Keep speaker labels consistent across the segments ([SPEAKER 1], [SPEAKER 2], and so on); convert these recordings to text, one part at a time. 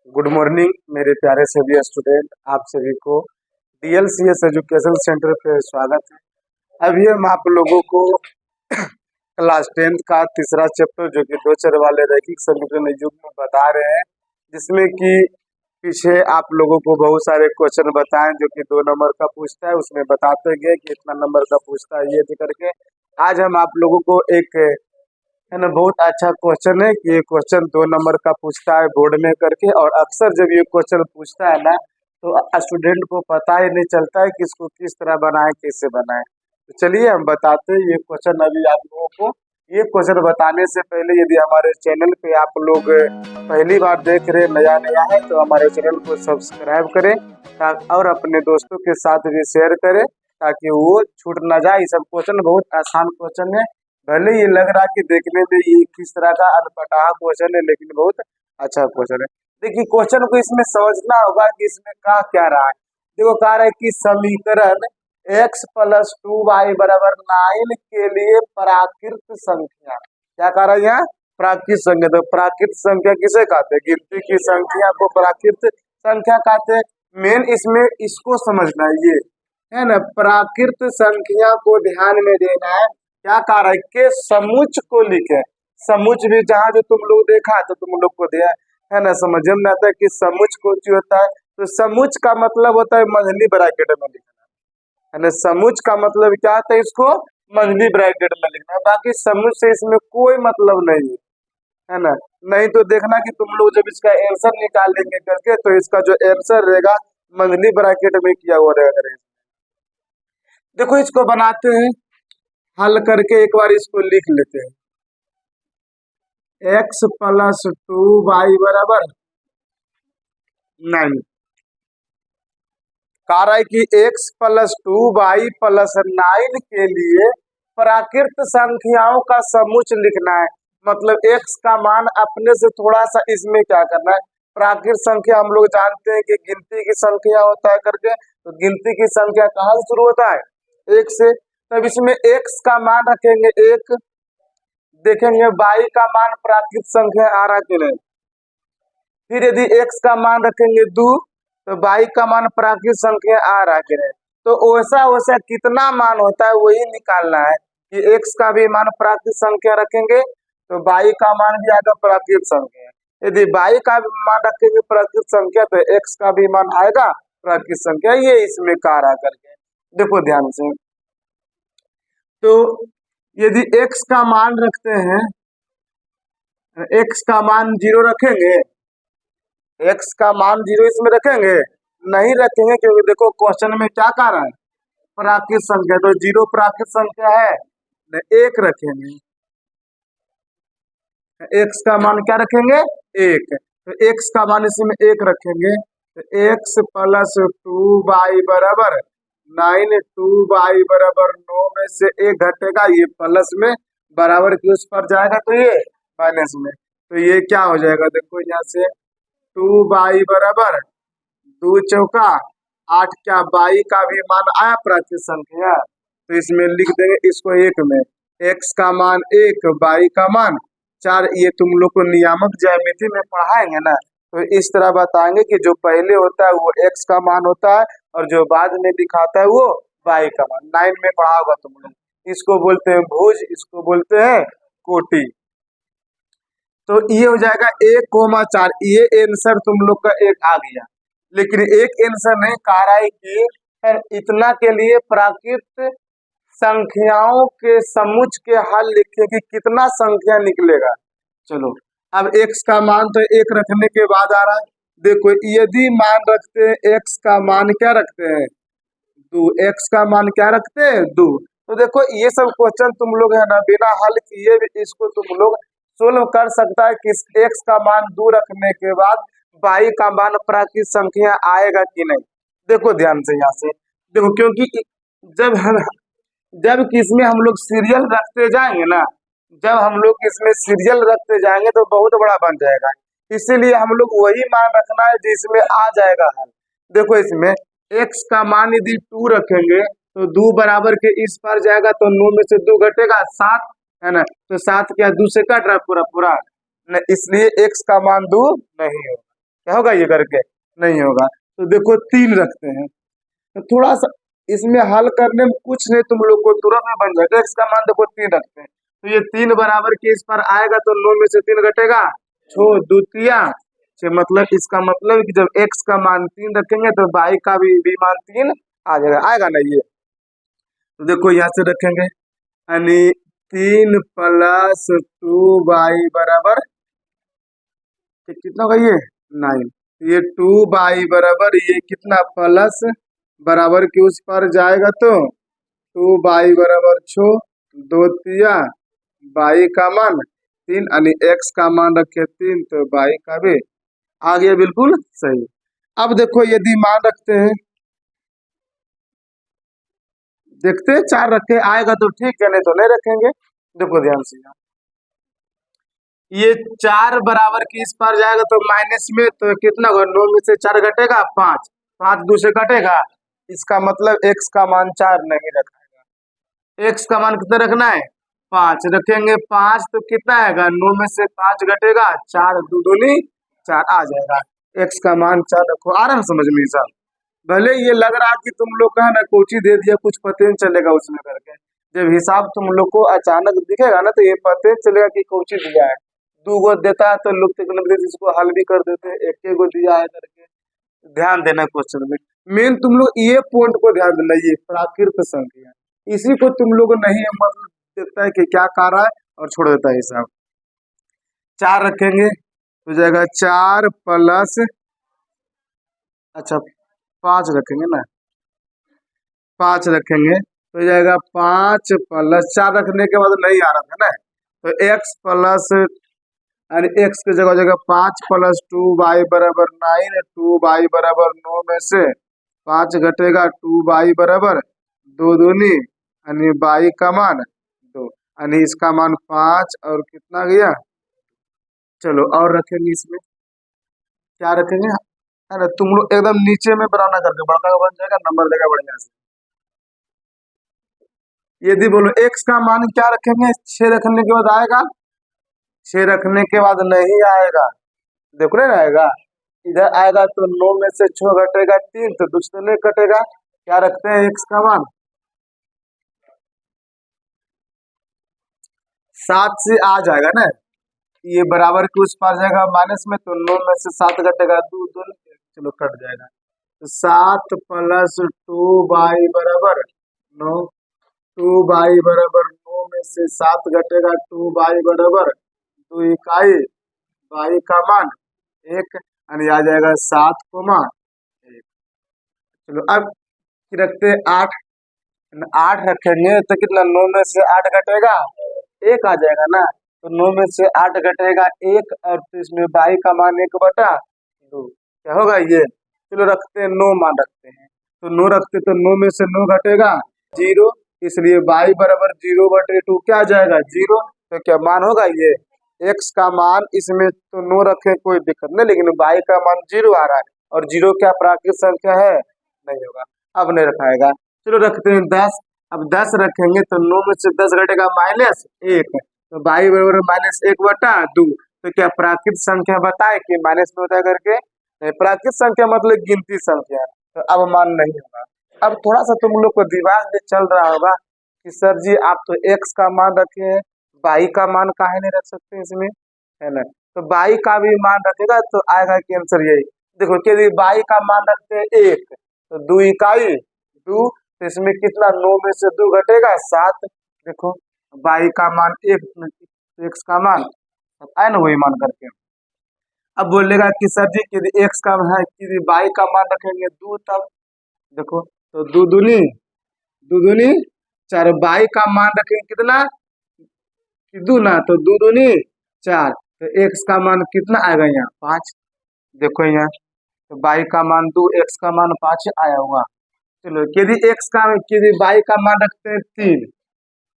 [SPEAKER 1] Good morning मेरे प्यारे सभी स्टूडेंट, आप सभी को DLCS एजुकेशन सेंटर पे स्वागत है। अभी हम आप लोगों को क्लास 10th का तीसरा चैप्टर जो कि 2 चर वाले रैखिक समीकरण युग्म में बता रहे हैं, जिसमें कि पीछे आप लोगों को बहुत सारे क्वेश्चन बताएं जो कि 2 नंबर का पूछता है, उसमें बताते गए कि इतना नंबर का पूछता है ये करके। आज हम आप लोगों को एक है ना बहुत अच्छा क्वेश्चन है कि ये क्वेश्चन 2 नंबर का पूछता है बोर्ड में करके। और अक्सर जब ये क्वेश्चन पूछता है ना तो स्टूडेंट को पता ही नहीं चलता है कि इसको किस तरह बनाए, कैसे बनाए। तो चलिए हम बताते हैं ये क्वेश्चन अभी आप लोगों को। ये क्वेश्चन बताने से पहले यदि हमारे चैनल पे आप लोग पहली बार देख रहे नया है तो हमारे चैनल को सब्सक्राइब करें और अपने दोस्तों के साथ भी शेयर करें ताकि वो छूट ना जाए। ये सब क्वेश्चन बहुत आसान क्वेश्चन है, भले ये लग रहा है कि देखने में ये किस तरह का अनपढ़ा क्वेश्चन है लेकिन बहुत अच्छा क्वेश्चन है। देखिए क्वेश्चन को इसमें समझना होगा कि इसमें कहा क्या रहा है। देखो कह रहा है कि समीकरण x + 2y = 9 के लिए प्राकृत संख्या, क्या कह रहा है यहाँ, प्राकृत संख्या। तो प्राकृत संख्या किसे कहते हैं, गिनती की संख्या को प्राकृत संख्या कहते हैं। मेन इसमें इसको समझना है, ये है ना प्राकृत संख्या को ध्यान में देना है। क्या कह रहा है कि समुच्च को लिखे, समुच्च भी जहाँ जो तुम लोग देखा तो तुम लोग को दिया है ना, समझ में आता है कि समुच्च को जो होता है। तो समुच्च का मतलब होता है मंझली ब्रैकेट में लिखना, है ना। समुच्च का मतलब क्या होता है, इसको मंझली ब्रैकेट में लिखना है। बाकी समुच्च से इसमें कोई मतलब नहीं है ना। नहीं तो देखना कि तुम लोग जब इसका आंसर निकालेंगे करके तो इसका जो आंसर रहेगा मंझली ब्रैकेट में किया हुआ रहेगा। देखो इसको बनाते हैं, हल करके एक बार इसको लिख लेते हैं। x + 2y = 9। कह रहा है कि x + 2y + 9 के लिए प्राकृत संख्याओं का समुच्च लिखना है। मतलब x का मान अपने से थोड़ा सा इसमें क्या करना है, प्राकृत संख्या हम लोग जानते हैं कि गिनती की संख्या होता है करके। तो गिनती की संख्या कहाँ से शुरू होता है, 1 से। तब इसमें x का मान रखेंगे 1, देखेंगे y का मान प्राकृत संख्या आ रहा कि नहीं। फिर यदि x का मान रखेंगे 2 तो y का मान प्राकृत संख्या आ रहा कि नहीं। तो वैसा वैसा कितना मान होता है वही निकालना है कि x का भी मान प्राकृत संख्या रखेंगे तो y का मान भी आएगा प्राकृत संख्या। यदि y का भी मान रखेंगे प्राकृत संख्या तो x का भी मान आएगा प्राकृत संख्या। ये इसमें कह रहा करके, देखो ध्यान से। तो यदि x का मान रखते हैं, x का मान 0 रखेंगे, x का मान 0 इसमें रखेंगे, नहीं रखेंगे क्योंकि देखो क्वेश्चन में क्या कह रहा है, प्राकृत संख्या। तो 0 प्राकृत संख्या है, 1 रखेंगे, x का मान क्या रखेंगे 1। तो x का मान इसमें 1 रखेंगे तो x + 2y = 9, 2y = 9 में से 1 घटेगा, ये प्लस में बराबर की उस पर जाएगा तो ये माइनस में। तो ये क्या हो जाएगा, देखो यहाँ से 2y = 2 चौका 8, क्या y का भी मान आया प्राकृत संख्या। तो इसमें लिख देंगे इसको 1 में, x का मान 1, y का मान 4। ये तुम लोग को नियामक ज्यामिति में पढ़ाएंगे ना, तो इस तरह बताएंगे कि जो पहले होता है वो x का मान होता है और जो बाद में दिखाता है वो y का मान। 9 में पढ़ा होगा तुम लोग। इसको बोलते हैं भुज, इसको बोलते हैं कोटि। तो ये हो जाएगा 1,4। ये आंसर तुम लोग का एक आ गया, लेकिन एक आंसर नहीं कह रहा है कि इतना के लिए प्राकृत संख्याओं के समुच्च के हल लिखे कि कितना संख्या निकलेगा। चलो अब x का मान तो 1 रखने के बाद आ रहा है। देखो यदि मान रखते हैं x का मान क्या रखते हैं 2, x का मान क्या रखते हैं 2। तो देखो ये सब क्वेश्चन तुम लोग है ना बिना हल किए भी इसको तुम लोग सोल्व कर सकता है कि x का मान 2 रखने के बाद y का मान प्राकृत संख्या आएगा कि नहीं। देखो ध्यान से यहाँ से देखो, क्योंकि जब किसमें हम लोग सीरियल रखते जाएंगे ना, जब हम लोग इसमें सीरियल रखते जाएंगे तो बहुत बड़ा बन जाएगा। इसीलिए हम लोग वही मान रखना है जिसमें आ जाएगा हल। देखो इसमें x का मान यदि 2 रखेंगे तो 2 बराबर के इस पर जाएगा तो 9 में से 2 घटेगा 7, है ना। तो 7 क्या 2 से कट रहा है पूरा पूरा न, इसलिए x का मान 2 नहीं होगा। क्या होगा ये करके? नहीं होगा। तो देखो 3 रखते हैं, तो थोड़ा सा इसमें हल करने में कुछ नहीं, तुम लोग को तुरंत में बन जाएगा। x का मान देखो 3 रखते हैं, तो ये 3 बराबर के इस पर आएगा तो 9 में से 3 घटेगा, छो द्वितीया छे, मतलब इसका मतलब है कि जब x का मान 3 रखेंगे तो y का भी मान 3 आ जाएगा, आएगा ना ये? तो देखो यहाँ से रखेंगे, यानी 3 प्लस 2y बराबर कितना होगा ये? 9। ये 2y बराबर ये कितना प्लस बराबर के उस पर जाएगा तो 2y बराबर 6 दो तिया y का मान 3, यानी x का मान रखे 3 तो y का भी आ गया बिल्कुल सही। अब देखो यदि मान रखते हैं, देखते हैं 4 रखे आएगा तो ठीक है, नहीं तो नहीं रखेंगे। देखो ध्यान से, ये 4 बराबर की इस पर जाएगा तो माइनस में, तो कितना होगा? 9 में से 4 घटेगा 5, 5 2 से घटेगा, इसका मतलब x का मान 4 नहीं रखा। x का मान कितना रखना है? 5 रखेंगे। 5 तो कितना आएगा? 9 में से 5 घटेगा, 4 दो दूनी 4 आ जाएगा। x का मान 4 रखो। आ रहा है समझ में सब? भले ये लग रहा कि तुम लोग का ना कोची दे दिया, कुछ पता नहीं चलेगा उसमें करके। जब हिसाब तुम लोग को अचानक दिखेगा ना तो ये पता नहीं चलेगा कि कोची दिया है। 2 गो देता है तो लोग इसको हल भी कर देते हैं, 1 गो दिया है करके। ध्यान देना क्वेश्चन में, मेन तुम लोग ये पॉइंट को ध्यान देना, ये प्राकृत संख्या, इसी को तुम लोग नहीं मतलब देखता है कि क्या कह रहा है और छोड़ देता है हिसाब। 4 रखेंगे हो जाएगा 4 प्लस, अच्छा 5 रखेंगे ना, 5 रखेंगे तो हो जाएगा 5 प्लस 4 रखने के बाद नहीं आ रहा था ना, तो x प्लस यानी x की जगह हो जाएगा 5 प्लस 2y बराबर 9, 2y बराबर 9 में से 5 घटेगा, 2y बराबर 2 दूनी यानी y का मान 2, यानी इसका मान 5 और कितना गया? चलो और रखेंगे इसमें, क्या रखेंगे? है ना, तुम लोग एकदम नीचे में बनाना करके बड़का का बन जाएगा, नंबर देगा बढ़िया से। यदि बोलो x का मान क्या रखेंगे? 6 रखने के बाद आएगा, 6 रखने के बाद नहीं आएगा, देखो नहीं आएगा, इधर आएगा तो 9 में से 6 घटेगा 3, तो दूसरे में कटेगा। क्या रखते हैं x का मान? 7 से आ जाएगा ना, ये बराबर के उस पार जाएगा माइनस में, तो 9 में से 7 घटेगा 2 2, चलो कट जाएगा, तो 7 प्लस 2y बराबर 9, 2y बराबर 9 में से 7 घटेगा, 2y बराबर 2 इकाई y का मान 1, यानी आ जाएगा 7,1। चलो अब रखते हैं 8, 8 रखेंगे तो कितना? 9 में से 8 घटेगा 1 आ जाएगा ना, तो 9 में से 8 घटेगा 1, और तो इसमें y का मान 1/2, क्या होगा ये? चलो रखते हैं 9 मान रखते हैं, तो 9 रखते तो 9 में से 9 घटेगा 0, इसलिए y बराबर 0/2 क्या आ जाएगा? 0। तो क्या मान होगा ये? x का मान इसमें तो 9 रखे कोई दिक्कत नहीं, लेकिन y का मान 0 आ रहा है, और 0 क्या प्राकृत संख्या है? नहीं होगा, अब नहीं रखाएगा। चलो रखते हैं 10, अब 10 रखेंगे तो 9 में से 10 घटेगा -1, तो y बराबर -1/2, तो क्या प्राकृत संख्या बताए कि माइनस में होता है करके? नहीं, प्राकृत संख्या मतलब गिनती संख्या, तो अब मान नहीं होगा। अब थोड़ा सा तुम लोग को दिमाग में चल रहा होगा कि सर जी आप तो x का मान रखे हैं, y का मान काहे नहीं रख सकते इसमें, है ना? तो y का भी मान रखेगा तो आएगा कि आंसर यही। देखो यदि y का मान रखते हैं 1, तो 2 इकाई 2, तो इसमें कितना? 9 में से 2 घटेगा 7, देखो y का मान 1, x का मान आए ना वही मान करके। अब बोलेगा कि सर जी यदि x का है, यदि y का मान रखेंगे 2, तब देखो तो 2 दूनी 2 दूनी 4, y का मान रखेंगे कितना? 2 ना, तो 2 दूनी 4, तो x का मान कितना आएगा यहाँ? 5, देखो यहाँ तो y का मान 2, x का मान 5 आया हुआ। चलो यदि y का मान रखते हैं 3,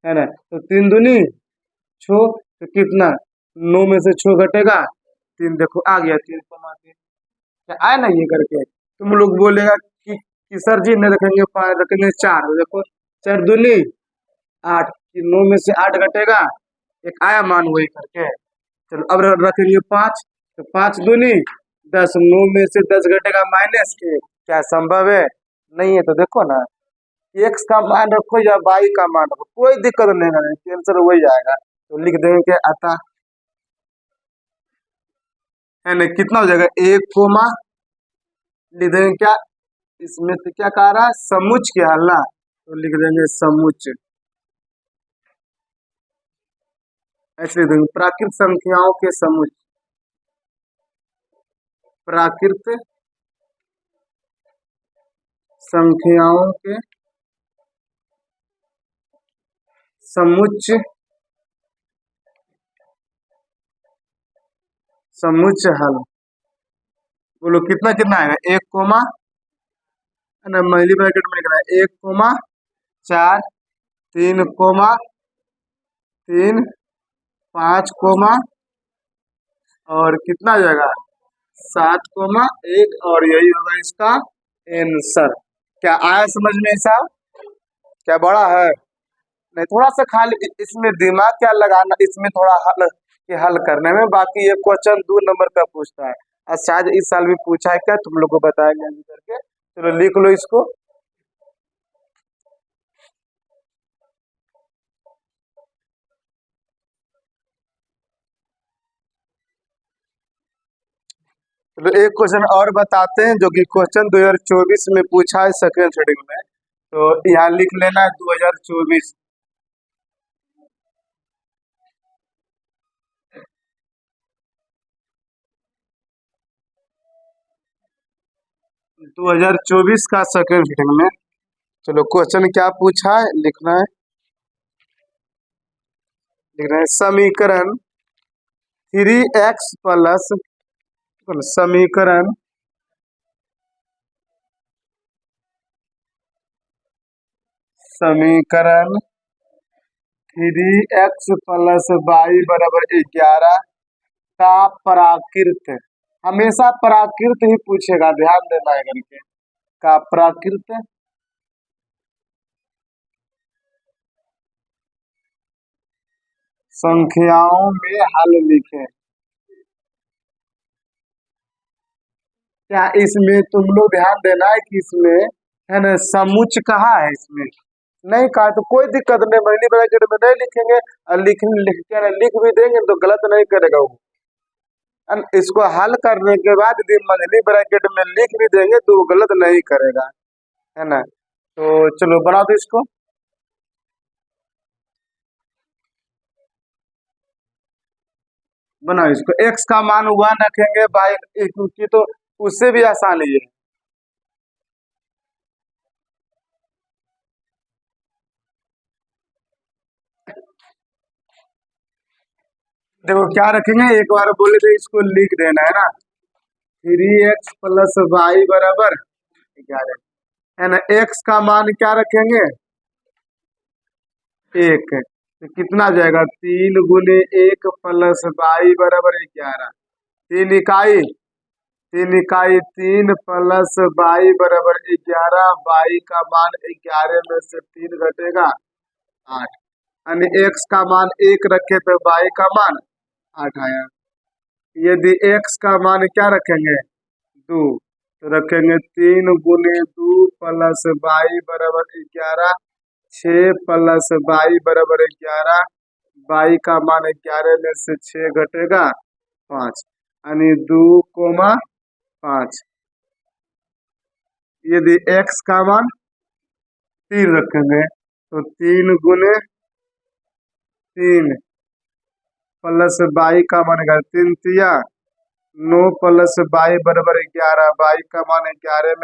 [SPEAKER 1] है ना, तो 3 दूनी 6, तो कितना? 9 में से 6 घटेगा 3, देखो आ गया 3,3, क्या आया ना ये करके। तुम लोग बोलेगा कि सर जी नहीं रखेंगे 5 रखेंगे 4, देखो 4 दूनी 8, 9 में से 8 घटेगा, एक आया मान वही करके। चलो अब रखेंगे 5, तो 5 दूनी 10 9 में से 10 घटेगा माइनस के, क्या संभव है? नहीं है। तो देखो ना, एक्स का मान रखो या वाई का मान रखो, कोई दिक्कत नहीं है, आंसर वही आएगा। तो लिख देंगे क्या आता है ना, कितना हो जाएगा 1 कोमा, लिख देंगे क्या, इसमें तो क्या कह रहा है, समुच्च के हल ना, तो लिख देंगे समुच्च। ऐसे लिख देंगे प्राकृत संख्याओं के समुच्च, प्राकृत संख्याओं के समुच्च, समुच्च हल। बोलो कितना कितना आएगा, 1 कोमा ना, पहली ब्रैकेट में लिखना है 1 कोमा 4, 3 कोमा 3, 5 कोमा और कितना हो जाएगा 7 कोमा 1, और यही होगा इसका आंसर। क्या आया समझ में साहब? क्या बड़ा है? नहीं, थोड़ा सा खाली इसमें दिमाग क्या लगाना, इसमें थोड़ा हल करने में। बाकी ये क्वेश्चन 2 नंबर का पूछता है और शायद इस साल भी पूछा है, क्या तुम लोग को बताएंगे अभी करके। चलो लिख लो इसको। तो एक क्वेश्चन और बताते हैं, जो कि क्वेश्चन 2024 में पूछा है सेकेंड शेड्यूल में। तो यहाँ लिख लेना है 2024। 2024 का सेकेंड शेड्यूल में। चलो क्वेश्चन क्या पूछा है लिखना है, समीकरण 3x प्लस, समीकरण समीकरण 3x प्लस वाई बराबर 11 का प्राकृत, हमेशा प्राकृत ही पूछेगा, ध्यान देना है करके, का प्राकृत संख्याओं में हल लिखे। क्या इसमें तुम लोग ध्यान देना है कि इसमें है ना समुच्च कहा है, इसमें नहीं कहा तो कोई दिक्कत नहीं, महीने ब्रैकेट में नहीं लिखेंगे और लिख भी देंगे तो गलत नहीं करेगा वो। इसको हल करने के बाद यदि मंथली ब्रैकेट में लिख भी देंगे तो वो गलत नहीं करेगा, है ना। तो चलो बना दो इसको। बनाओ इसको, x का मान 1 रखेंगे, बाई की तो उससे भी आसान ही है। देखो क्या रखेंगे, एक बार बोले थे इसको लिख देना है ना, 3x प्लस वाई बराबर 11, है ना। x का मान क्या रखेंगे 1, तो कितना आ जाएगा 3 गुने 1 प्लस वाई बराबर 11, 3 इकाई 3 प्लस वाई बराबर 11, वाई का मान 11 में से 3 घटेगा 8, यानी x का मान 1 रखे तो वाई का मान 8 आया। यदि x का मान क्या रखेंगे 2, तो रखेंगे 3 गुने 2 प्लस वाई बराबर 11, 6 प्लस वाई बराबर 11, वाई का मान 11 में से 6 घटेगा 5, यानी 2,5। यदि x का मान 3 रखेंगे तो 3 गुने 3 प्लस वाई का मान 3 3 9 प्लस वाई बराबर 11, वाई का मान 11 में